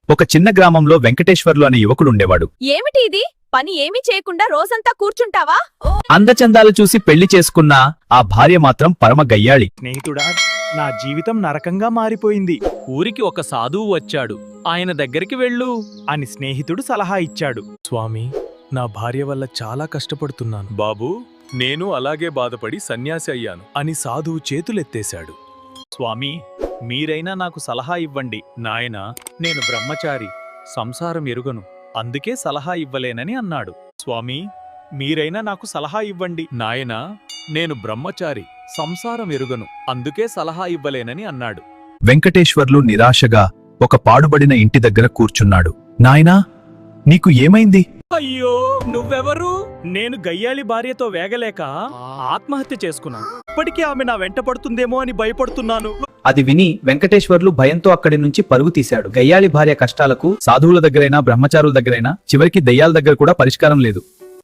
ఒక చిన్న గ్రామంలో వెంకటేశ్వర్లు అనే యువకుడుండేవాడు. ఏమిటి ఇది? పని ఏమీ చేయకుండా రోజంతా కూర్చుంటావా? అందచందాలు చూసి పెళ్లి చేసుకున్న ఆ భార్య మాత్రం పరమ గయ్యాళి. స్నేహితుడా, నా జీవితం నరకంగా మారిపోయింది ఊరికి ఒక సాధువు వచ్చాడు. ఆయన దగ్గరికి వెళ్ళు అని స్నేహితుడు సలహా ఇచ్చాడు. స్వామి, నా భార్య వల్ల చాలా కష్టపడుతున్నాను. బాబూ, నేను అలాగే బాధపడి సన్యాసి అయ్యాను అని సాధువు చేతులెత్తేశాడు. స్వామి, మీరైనా నాకు సలహా ఇవ్వండి. నాయనా, నేను బ్రహ్మచారి, సంసారం ఎరుగను, అందుకే సలహా ఇవ్వలేనని అన్నాడు. స్వామి, మీరైనా నాకు సలహా ఇవ్వండి. నాయనా, నేను బ్రహ్మచారి, సంసారం ఎరుగను, అందుకే సలహా ఇవ్వలేనని అన్నాడు. వెంకటేశ్వర్లు నిరాశగా ఒక పాడుబడిన ఇంటి దగ్గర కూర్చున్నాడు. నాయనా, నీకు ఏమైంది? అయ్యో, నువ్వెవరు? నేను గయ్యాళి భార్యతో వేగలేక ఆత్మహత్య చేసుకున్నాను. ఇప్పటికీ ఆమె నా వెంట పడుతుందేమో అని భయపడుతున్నాను. అది విని వెంకటేశ్వర్లు భయంతో అక్కడి నుంచి పరుగు తీశాడు. గయ్యాళి భార్య కష్టాలకు సాధువుల దగ్గరైనా బ్రహ్మచారుల దగ్గరైనా చివరికి దయ్యాల దగ్గర కూడా పరిష్కారం లేదు.